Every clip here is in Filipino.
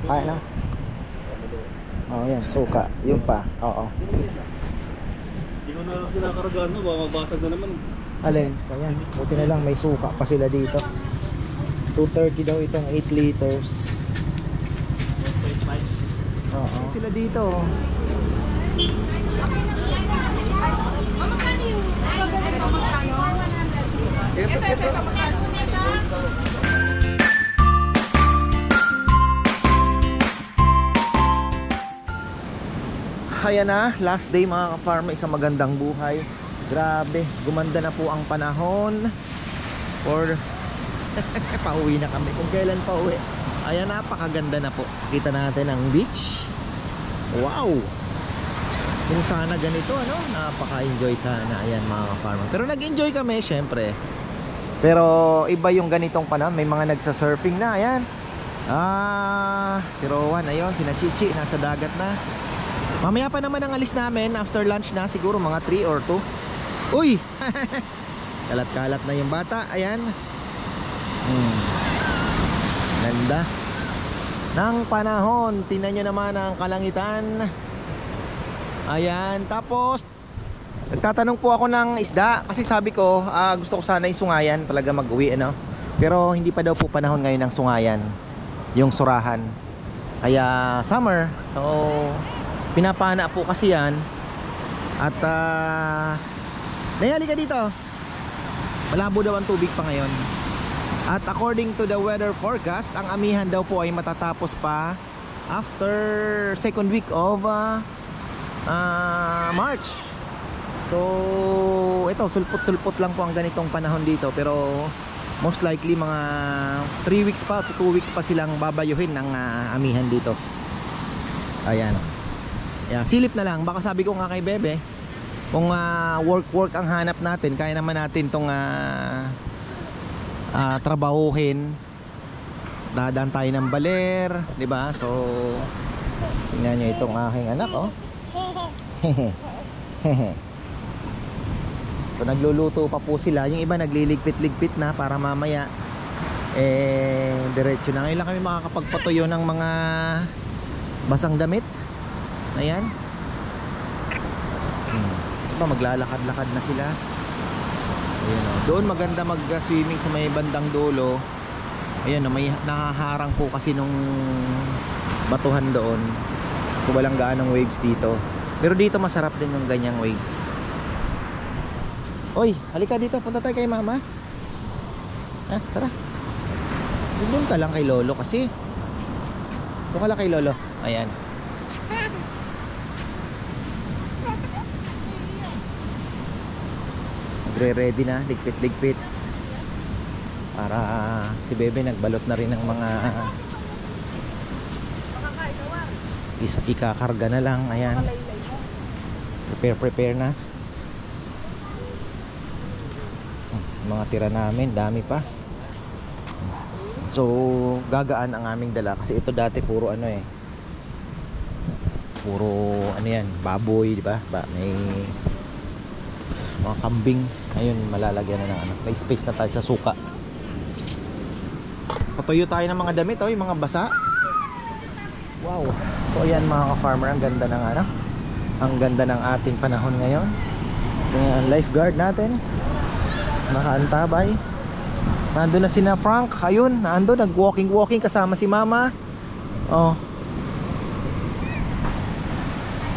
Kaya na. Oh, yan, suka. Yun pa. Oo. Hindi ko na kinakargaan mo, baka mabasag na naman. Alin? So yan, buti na lang may suka pa sila dito. 230 daw itong 8 liters. 1.5. Oo. Sila dito. Ayan na, last day mga ka-farmer, isang magandang buhay. Grabe, gumanda na po ang panahon. Or pauwi na kami. Kung kailan pauwi. Ayan, napakaganda na po. Kita natin ang beach. Wow! Kung sana ganito, ano, napaka-enjoy sana. Ayan mga ka-farmer. Pero nag-enjoy kami, syempre. Pero iba yung ganitong panahon. May mga nagsa-surfing na, ayan. Si Rowan, ayun, sina Chichi, nasa dagat na. Mamaya pa naman ang alis namin. After lunch na, siguro mga 3 or 2. Uy! Kalat-kalat na yung bata, ayan. Ganda ng panahon. Tingnan nyo naman ang kalangitan. Ayan, tapos nagtatanong po ako ng isda. Kasi sabi ko, gusto ko sana yung sungayan talaga mag-uwi, ano? Pero hindi pa daw po panahon ngayon ng sungayan, yung surahan. Kaya summer. So pinapana po kasi yan. At nayali ka dito. Malabo daw ang tubig pa ngayon. At according to the weather forecast, ang amihan daw po ay matatapos pa after second week of March. So ito, sulpot-sulpot lang po ang ganitong panahon dito. Pero most likely mga 3 weeks pa to 2 weeks pa silang babayuhin ng amihan dito. Ayan. Yeah, silip na lang. Baka sabi ko nga kay Bebe, kung work ang hanap natin, kaya naman natin tong trabahuhin. Dadaan tayo ng baler, di ba? So tingnan nyo itong aking anak, oh. So nagluluto pa po sila. Yung iba nagliligpit-ligpit na para mamaya diretso na. Ngayon lang kami makakapagpatuyo ng mga basang damit. Ayan. So pa maglalakad-lakad na sila. Ayan, oh. Doon maganda mag-swimming sa may bandang dulo. Ayan, oh, may nahaharang po kasi nung batuhan doon. So walang gaanong waves dito. Pero dito masarap din yung ganyang waves. Oy, halika dito, punta tayo kay mama. Tara. Doon ka lang kay lolo kasi. Doon ka lang kay lolo. Ayan. Nagre-ready na, ligpit-ligpit. Para si Bebe nagbalot na rin ng mga ikakarga na lang. Ayan. Prepare na. Mga tira namin, dami pa. So gagaan ang aming dala. Kasi ito dati puro ano puro ano yan, baboy, di ba? May mga kambing. Ayun, malalagyan na ng ano. May space na tayo sa suka. Patuyo tayo ng mga damit, yung mga basa. Wow. So ayan mga ka-farmer, ang ganda ng ano. Ang ganda ng ating panahon ngayon. Yung lifeguard natin nakaantabay. Nandun na sina Frank. Ayun, nandun, nag-walking kasama si mama. Oh.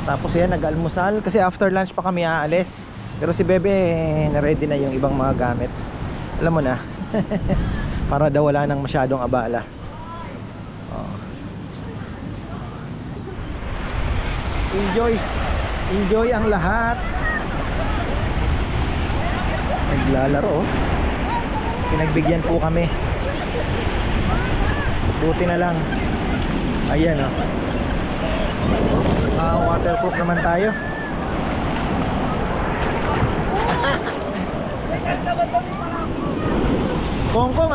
Tapos yan, nag-almusal. Kasi after lunch pa kami aalis. Pero si Bebe, na-ready na yung ibang mga gamit. Alam mo na. Para daw wala nang masyadong abala. Oh. Enjoy ang lahat. Naglalaro, oh. Pinagbigyan po kami. Buti na lang. Ayan, oh. Waterproof naman tayo. Kongkong,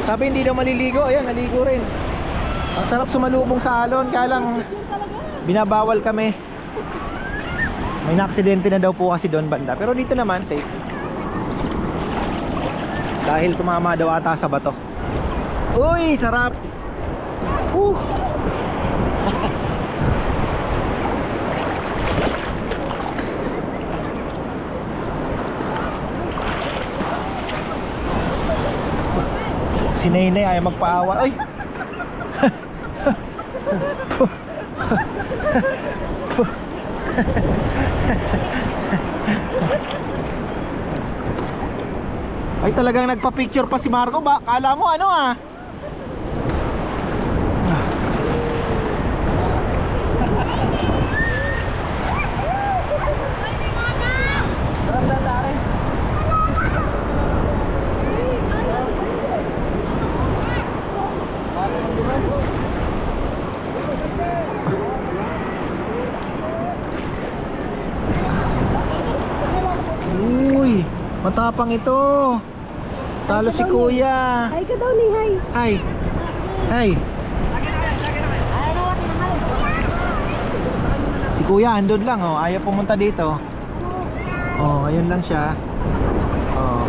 sabi hindi daw maliligo. Ayan, naligo rin. Ang sarap sumalubong sa alon. Kaya lang binabawal kami. May na-aksidente na daw po kasi doon banda. Pero dito naman safe. Dahil tumama daw ata sa bato. Uy, sarap. Woo! Si Nainay ayaw magpaawa. Ay! Ay, talagang nagpa-picture pa si Marco ba? Kala mo ano ah? Uy, matapang ito. Talo si Kuya. Ay ka daw ni Hay. Ay. Ay. Si Kuya andun lang oh, ayaw pumunta dito. Oh, ayun lang siya. Oh.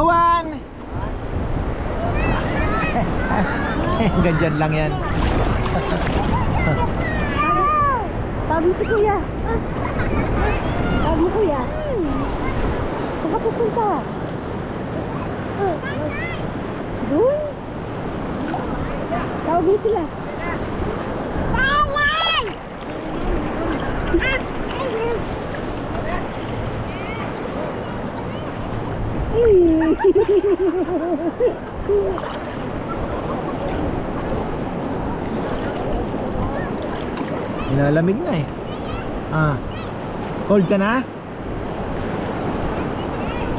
Owan. Ganyan lang yan. Sabi si Kuya. Sabi mo Kuya. Saan ka pupunta? Doon? Tawag mo sila. Nilalamig na eh. Ah. Cold ka na?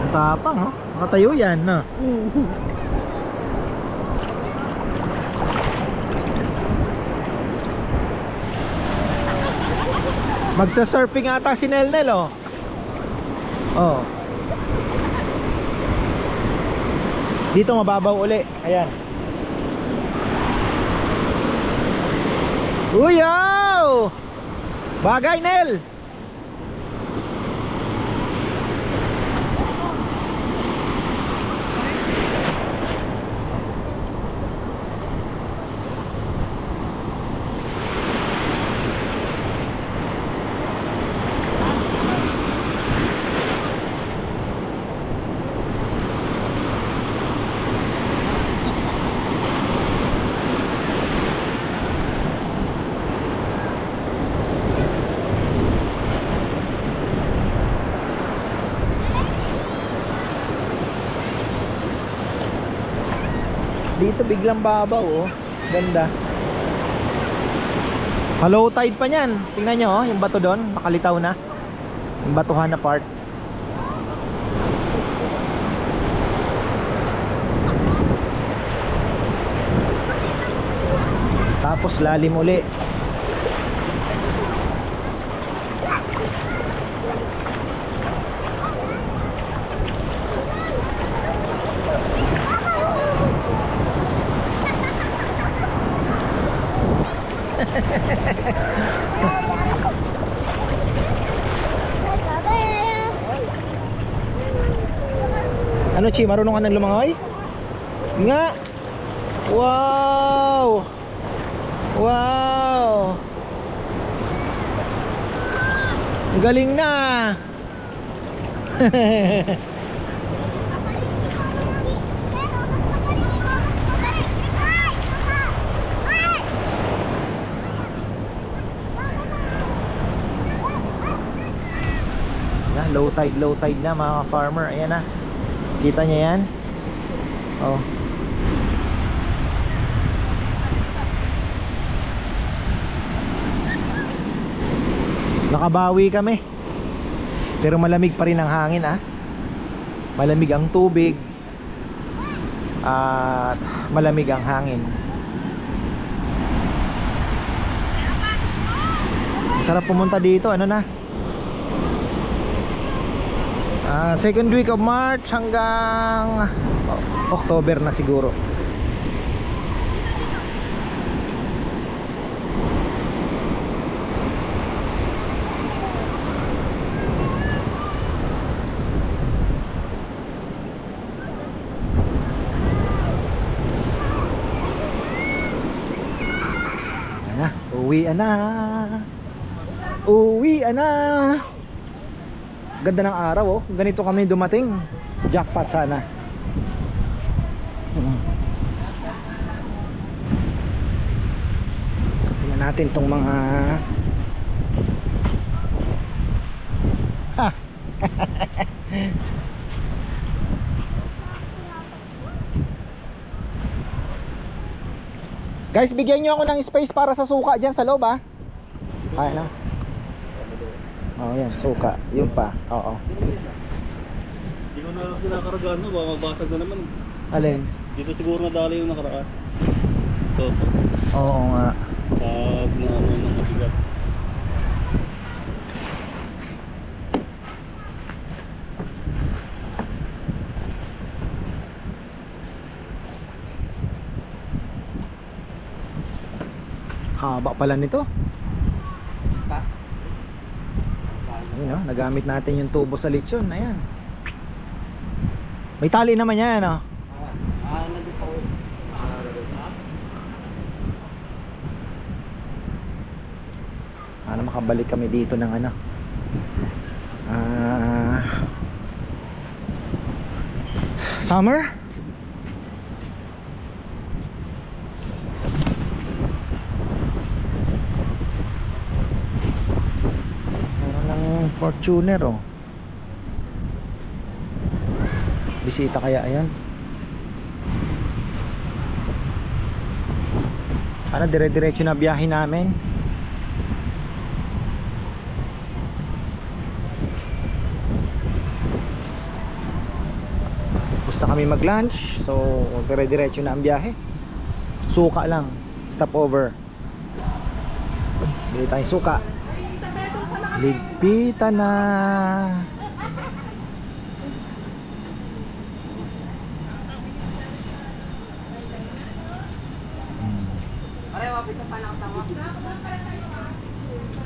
Ang tapang oh. Nakatayo yan no? Magsa-surfing ata si Nelnel oh. Oh. Dito mababaw uli. Ayan. Uyaw! Bagay Nel! Dito biglang babaw oh. Ganda. Low tide pa niyan. Tingnan nyo oh, yung bato doon, makalitaw na. Yung batuhan na part. Tapos lalim uli. Ano Chi, marunong ka ng lumangoy? Nga. Wow. Wow. Galing na. Low tide na mga farmer. Ayan na. Kita niya yan? Oh. Nakabawi kami. Pero malamig pa rin ang hangin ah. Malamig ang tubig. At malamig ang hangin. Masarap pumunta dito. Ano na? Second week of March hanggang October na siguro. Uwi na. Uwi na. Ganda ng araw oh. Ganito kami dumating. Jackpot sana. Tingnan natin tong mga Guys, bigyan nyo ako ng space para sa suka dyan sa loob, ha? Kaya na. Oh, yan, suka. Yun pa. Oo. Hindi ko na kinakargaan no, baka mabasag na naman. Alin? Dito siguro nadali yung nakaraan. Ito. Oo nga. Pag naano ng mabigat. Haba pala nito. Ayun, oh, nagamit natin yung tubo sa lechon. Ayan. May tali naman yan, oh. Sana makabalik kami dito ng ano, summer. Fortuner oh. Bisita kaya ayan. Ano, dire-diretso na biyahe namin. Gusto kami mag-lunch, so dire-diretso na ang biyahe. Suka lang, stopover. Bili tayong suka. Ligpitan na.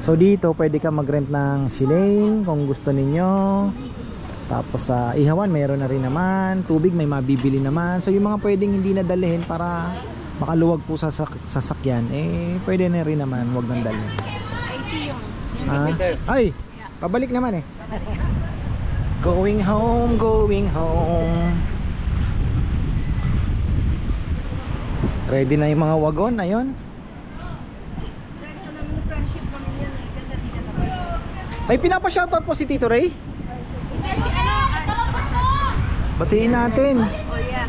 So dito pwede ka mag-rent ng Shilane kung gusto ninyo. Tapos sa Ihawan mayroon na rin naman. Tubig may mabibili naman. So yung mga pwedeng hindi nadalhin para makaluwag po sa sasakyan, eh pwede na rin naman, wag nang dalhin. Ay, pabalik naman eh. Going home, going home. Ready na yung mga wagon, ayun. May pinapa-shoutout po si Tito Ray. Batiin natin. Oh yeah.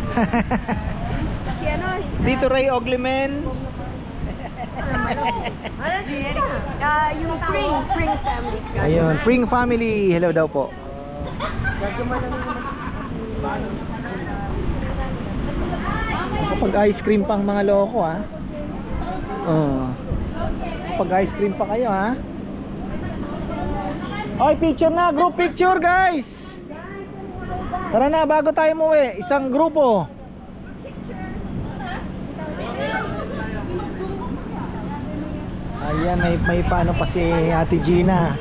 Si ano? Tito Ray Oglimen. Yung Pring family. Ayun, Pring family. Hello daw po. Kapag ice cream pang mga loko ha. Kapag ice cream pa kayo ha. Oy, picture na, group picture guys. Tara na, bago tayo umuwi, isang grupo. Ayan, may paano pa si Ate Gina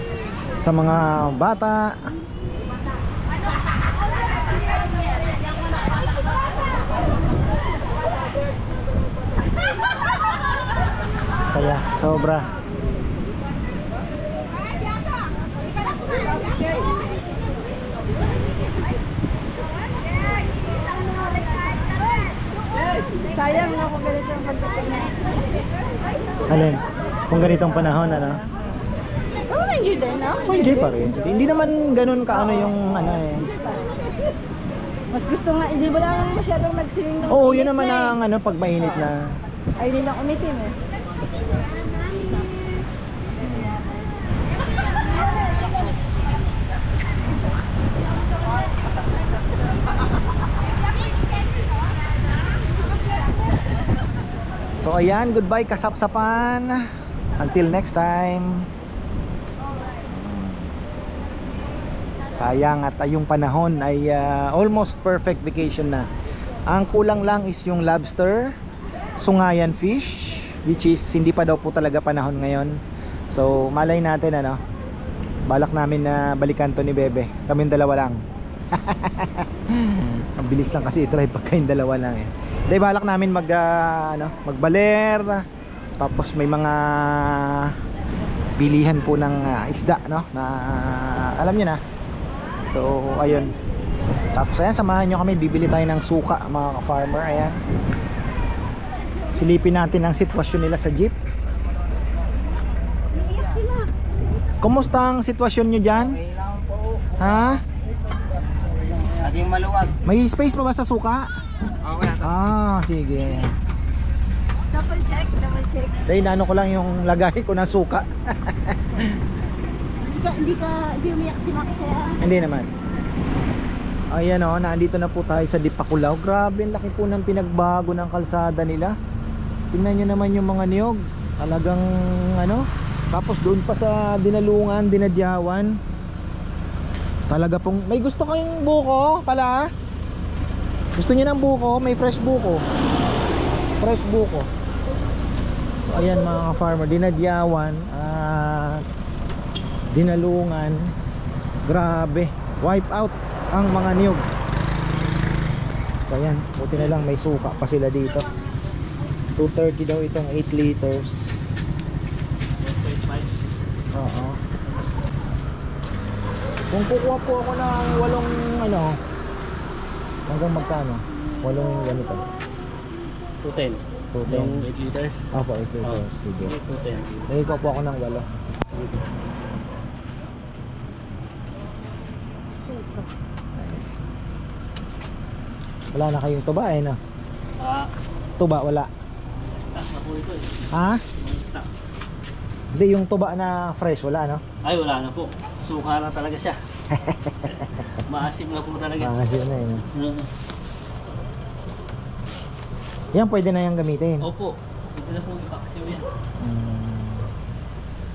sa mga bata. Saya, sobra. Sayang na kung ganito ang pagkakas. Alin? Kung ganitong panahon, ano? Oh, hindi din, no? Hindi pa rin. Hindi naman ganun kaano yung ano eh. Mas gusto nga, hindi ba lang masyadong nag-swimming ng Oo, init yun naman na eh. ang ano, pag mainit na. Ay, hindi lang umitim eh. So ayan, goodbye Kasapsapan. Until next time. Sayang at yung panahon ay almost perfect vacation na. Ang kulang lang is yung lobster, sungayan fish, which is hindi pa daw po talaga panahon ngayon. So malay natin ano, balak namin na balikan to ni Bebe. Kaming dalawa lang. Ang bilis lang kasi i-try pagka yung dalawa lang eh. Dahil balak namin magbaler, Tapos may mga bilihan po ng isda, no? Na alam niyo na. So ayun. Tapos ayan, samahan nyo kami, bibili tayo ng suka mga ka-farmer. Ayan, silipin natin ang sitwasyon nila sa jeep. Kumusta ang sitwasyon nyo dyan? Ha? Laging maluwag. May space pa ba sa suka? Okay. Ah, sige. Double check, double check. Dahil naano ko lang yung lagay ko ng suka. Hindi umiyak si Max kaya. Hindi naman. Ayan o, nandito na po tayo sa Dipakulaw. Grabe, ang laki po ng pinagbago ng kalsada nila. Tingnan nyo naman yung mga niyog. Talagang ano. Tapos doon pa sa Dinalungan, Dinadyawan. Talaga pong, may gusto kayong buko pala? Gusto niyo ng buko? May fresh buko. Fresh buko. So ayan mga farmer, Dinadyawan at Dinalungan. Grabe, wipe out ang mga niyog. So ayan, buti na lang may suka pa sila dito. 230 daw itong 8 liters. Oo. Kung kukuha po ako ng 8 ano, hanggang magkano? 8 ganito. 210. 210. Yung 8 liters. Opo, 8 liters. Sige. 210. Sige, kuha po ako ng 8. Wala na kayong tuba eh, no? Tuba, wala. Taas na po ito eh. Ha? Stock. Hindi, yung tuba na fresh, wala, no? Ay, wala na po. Suka na talaga siya. Maasim na po talaga. Kasi na eh, no? Yan, pwede na yung gamitin. Opo. Pwede na po ipaksiw yan.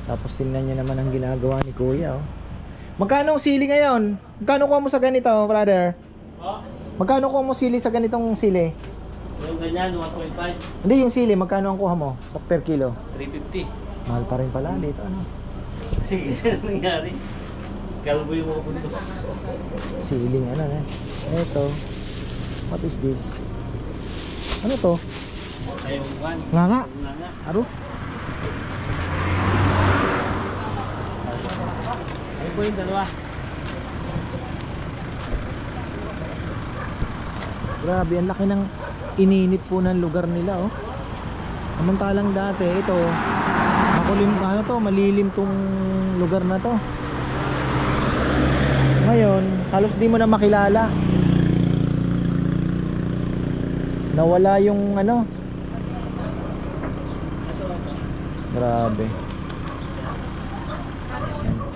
Tapos tingnan nyo naman ang ginagawa ni Kuya, oh. Magkano ang sili ngayon? Magkano kuha mo sa ganito, brother? Oh, Magkano kuha mo sili sa ganitong sili? yung ganyan, 1.5. Hindi, yung sili, magkano ang kuha mo per kilo? 350. Mahal pa rin pala dito, ano? Sige, ano nangyari? Kalbo yung mga punto. Siling, ano na. Ito. What is this? Ano to? Ayun, one. Nga nga. Nga nga. Aro? Ayun po yung dalawa. Grabe, ang laki ng ininit po ng lugar nila, oh. Samantalang dati, ito, makulim, ano to, malilim tong lugar na to. Ngayon, halos di mo na makilala. Nawala yung ano. Grabe.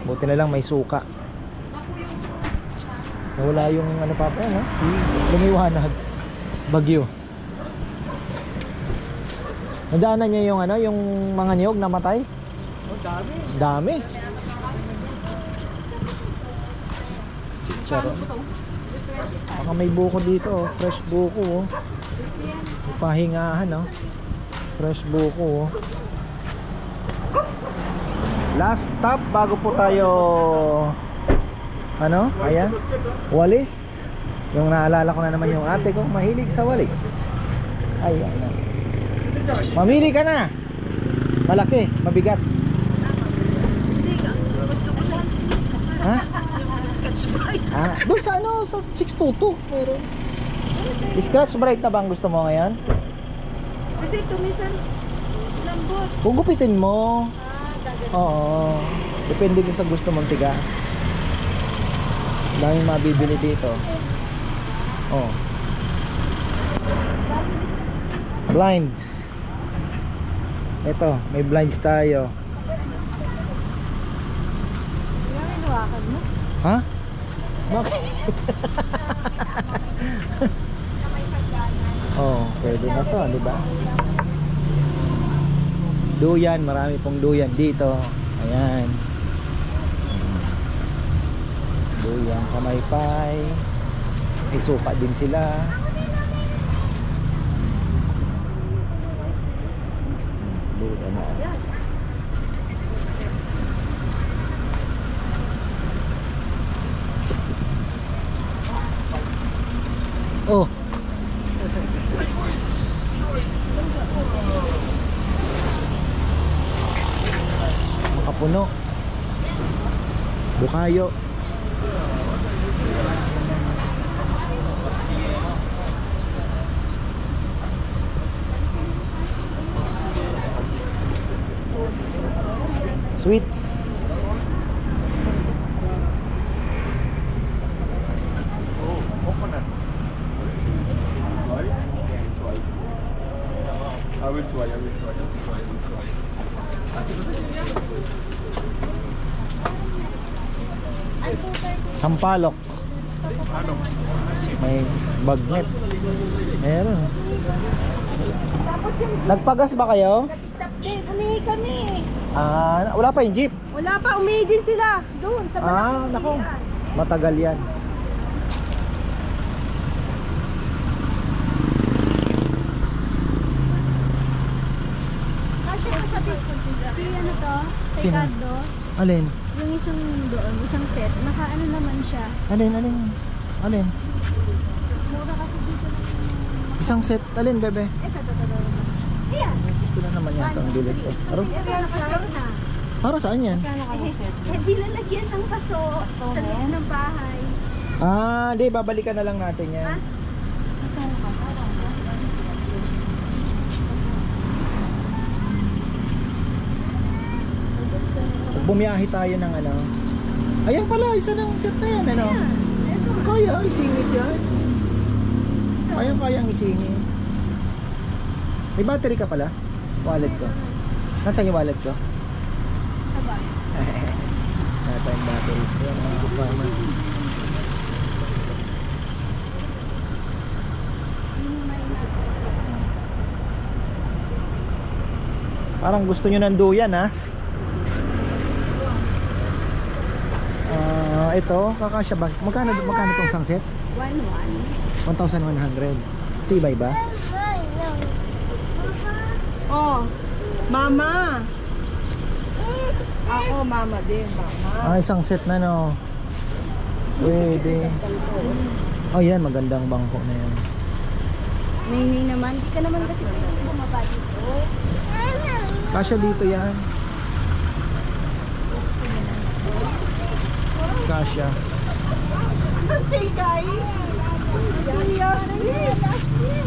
Buti na lang may suka. Nawala yung ano pa pa, no? Lumiwanag. Bagyo. Nadaanan niya yung ano, yung mga niyog namatay? Oh, dami. Dami. Chicharon. Baka may buko dito, oh. Fresh buko, oh. May pahingahan, oh. Fresh buko, oh. Last stop bago po tayo ano, ayan, walis. Yung naalala ko na naman yung ate ko, mahilig sa walis. Ayan na. Mamili ka na. Malaki, mabigat. Hindi ka. Gusto ko na Ha? Scotch Brite. Ah, doon sa ano, sa 622 meron. Scratch Bright na ba ang gusto mo ngayon? Kasi tumisan lambot. Gugupitin mo. Gagawin. Oo. Depende din sa gusto mong tigas. Daming mabibili dito. Oh. Blinds. Ito, may blinds tayo. Yung hinawakan mo. Ha? Bakit? Oh, pwede na to, di ba? Duyan, marami pong duyan dito. Ayan. Duyan, kamaypay. May suka din sila. Duyan na. Oh. Makapuno, Bukayo. Sweets. I will try. Sampalok. May bagnet. Meron. Tapos yung Nagpagas ba kayo? nag-stop din. Umihi kami. Wala pa yung jeep. Wala pa, umihi din sila. Doon, sa malaking Nako. umihian. Matagal yan. Kasi kasabi, si ano to, Sino? Ricardo, Alin? yung isang doon, isang set, naka-ano naman siya. Alin? Mura kasi dito ng... Isang set. Alin, bebe? Ito. Ayan. Gusto na naman yata ang bilit ko. Aro, Ito, naka-set na. para saan yan? Di lalagyan ng paso sa loob ng bahay. Di, babalikan na lang natin yan. Pag bumiyahe tayo ng ano. Ayan pala, isa ng set na yan, ano? Ito. Kaya, isingit yan. Kaya ang isingit. May battery ka pala? Wallet ko. Nasaan yung wallet ko? Sabay. Wala tayong battery. Ayan mga kapama. Parang gusto nyo ng duyan, ha? Ito, kakasya ba? Magkano itong isang set? 1-1. 1,100. Tibay ba? Oh, mama. Ako, mama din, mama. Isang set na, no? Pwede. Yan, magandang bangko na yan. Nini naman, di ka naman kasi bumaba dito. Kasya dito yan. Kasya. Hey guys. Ashley.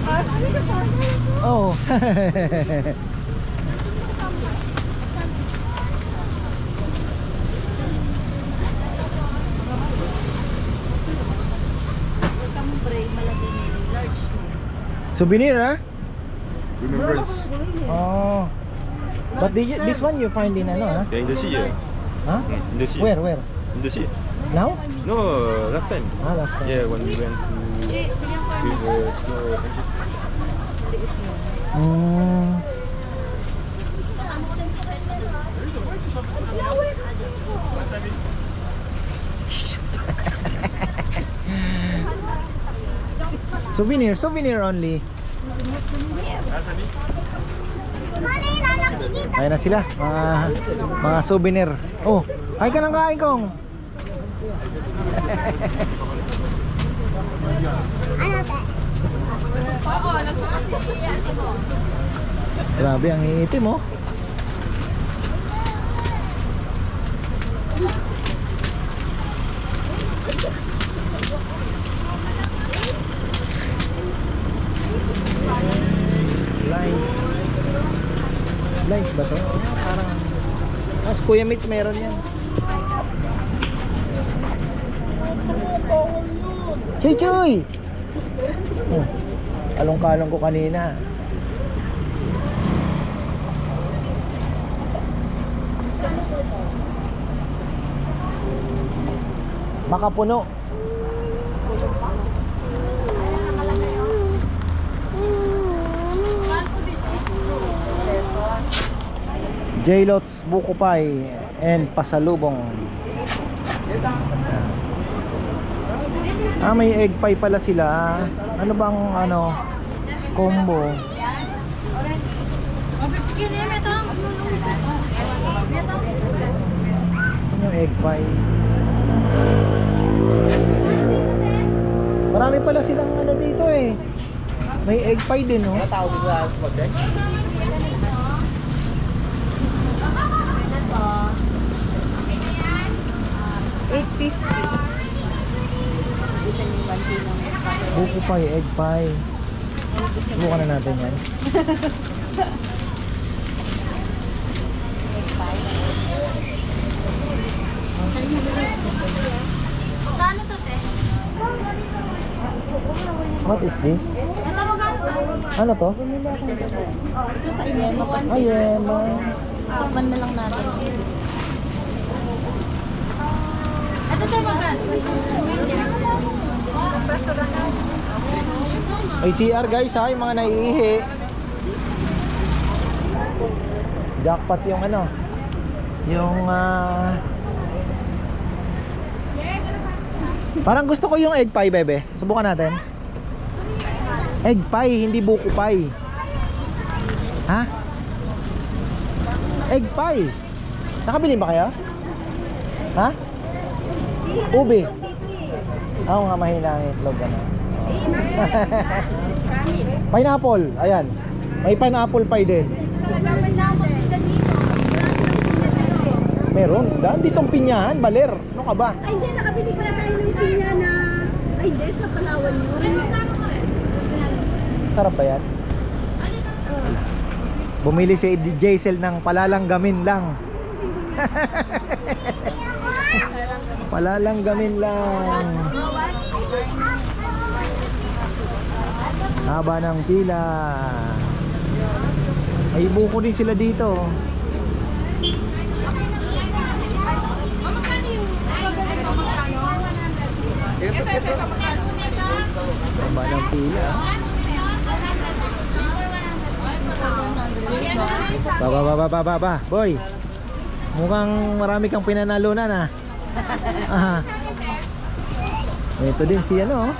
Ashley ka pa. Oh. Souvenir, ha? Remembrance. Oh. But this one you find in ano, ha? Yeah, in the sea. Yeah. Huh? In the sea. Where? In the sea. Now? No, last time. Last time. Yeah, when we went to the snow. Mm. Souvenir only. Ayan na sila, mga souvenir. Oh, ay ka nang kain kong. Grabe ang iitim, oh. Lines ba to? Parang Kuya Mitch meron yan. Chuy! Oh, along-kalong ko kanina. Makapuno. J-Lots, Buko Pie, and Pasalubong. May egg pie pala sila. Ano bang combo? Ano yung egg pie? Marami pala silang dito eh. May egg pie din, oh. Tao dito sa spot, pie, egg pie. Subukan na natin yan. Kano to, te? What is this? Ito magkano? Ano to? Ito sa Yema. Ay, yema. Takpan na lang natin. Ito tayo magkano? May CR guys ha, yung mga naiihi. Jackpot yung ano. Yung parang gusto ko yung egg pie, bebe. Subukan natin. Egg pie, hindi buko pie. Ha? Egg pie. Nakabili ba kayo? Ha? Ube. Oo nga, mahina ang itlog ano. Pineapple, ayan. May pineapple pie din. Meron, daan ditong pinyahan, baler. Ano ka ba? Ay, hindi. Nakabili pala tayo ng pinya na... Ay, hindi. Sa Palawan yun. Sarap ba yan? Bumili si Jaisel ng palalanggamin lang. Palalanggamin lang. Haba ng pila. Ay buko din sila dito. Haba ng pila. Ba. Boy. Mukhang marami kang pinanalunan ah. Aha. Ito din si ano.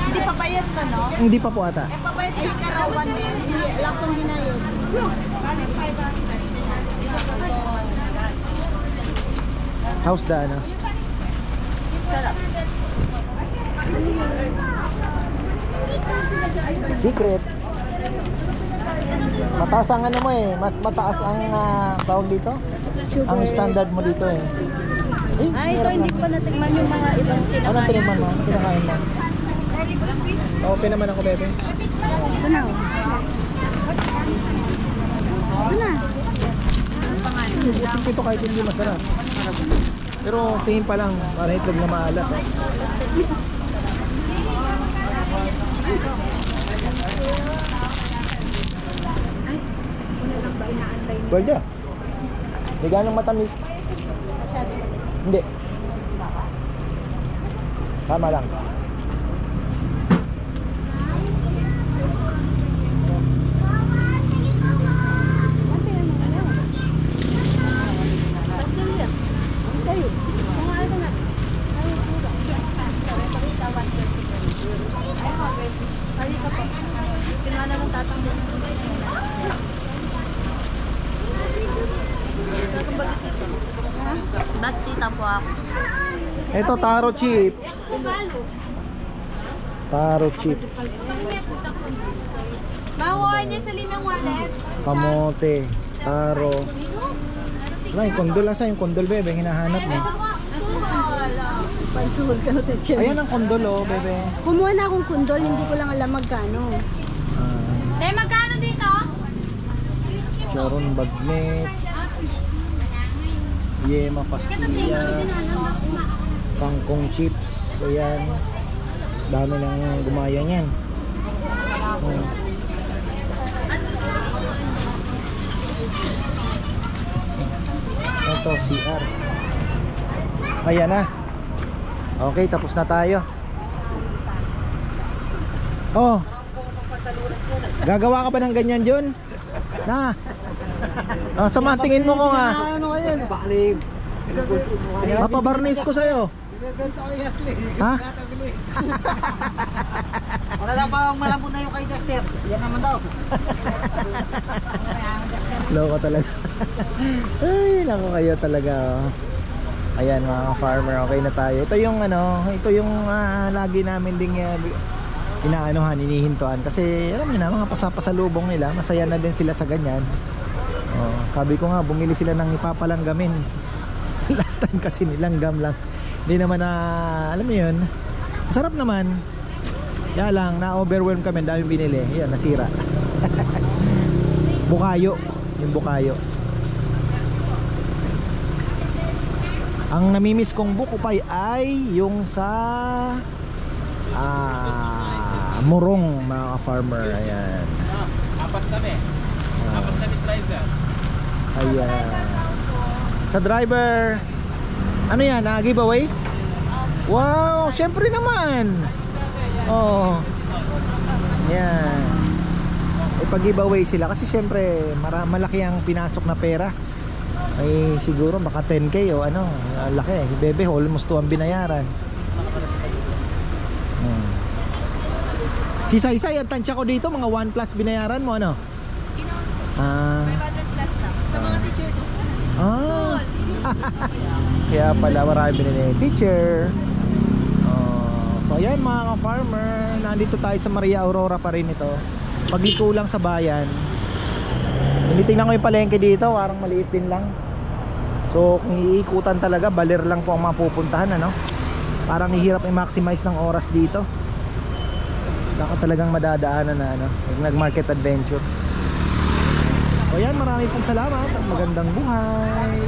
Hindi pa bayad ka, no? Hindi pa po ata. Eh, pabayad ka karawan eh. Wala pang dinayod. House da ano. Secret. Mataas ang ano mo eh. Mataas ang tawag dito. Ang standard mo dito eh. Ay, ito hindi pa natikman yung mga ibang kinakain. Anong tinigman mo? Kinakain mo? Okay naman ako, bebe. Ito na. Ito na. Ito kahit hindi masarap. Pero tingin pa lang, para itlog na maalat. Pwede. Hindi ganong matamis. Hindi. Tama lang. Ba't tita po ako? Ito taro chips. Taro chips. Makuha niya sa limang wallet. Kamote. Taro. Wala, yung kondol. Asa yung kondol, bebe? Hinahanap mo. Pansuhol ka natin siya. Ayan ang kondol, oh, bebe. Kumuha na akong kundol, hindi ko lang alam magkano. Te, magkano dito? Choron bagnet. Yema pastillas. Kangkong chips. Ayan. Dami nang gumaya niyan. Ito, CR. Ayan na. Okay, tapos na tayo. Oh. Gagawa ka ba ng ganyan, John? Na. Oh, sa tingin mo ko nga. Ano ka yan? Baklib. Papabarnis ko sa'yo. Ibebenta ko Yasli. Ha? Wala na pa malambot na yung kay Dexter. Yan naman daw. Loko talaga. Ay, naku kayo talaga. Oh. Ayan mga farmer, okay na tayo. Ito yung ano, ito yung lagi namin ding inaanuhan, inihintuan. Kasi alam niyo na, mga pasapasalubong nila, masaya na din sila sa ganyan. Oh, sabi ko nga, bumili sila ng ipapalanggamin. Last time kasi nilanggam lang. Hindi naman na, alam mo yun, masarap naman. Kaya lang, na-overwhelm kami, daming binili. Yan, nasira. Bukayo, yung bukayo. Ang namimiss kong Bukupay ay yung sa Murong, mga farmer. Ayan. Apat kami driver. Ayan. Sa driver, ano yan, giveaway? Wow, syempre naman. Oh. Yan. Ipag-giveaway sila kasi syempre malaki ang pinasok na pera. Ay siguro baka 10k o ano, laki. Bebe, almost 2 ang binayaran. Si Saysay, ang tansya ko dito, mga 1 plus binayaran mo, ano? 500 plus na. Sa mga teacher ko. Kaya pala marami binili. Teacher. So ayan mga ka-farmer, nandito tayo sa Maria Aurora pa rin ito. Pagliko lang sa bayan. Tinitingnan ko yung palengke dito, parang maliit din lang. So kung iikutan talaga, baler lang po ang mapupuntahan, ano? Parang ihirap i-maximize ng oras dito. Baka talagang madadaanan na, ano, nag-market adventure. So yan, marami pong salamat at magandang buhay.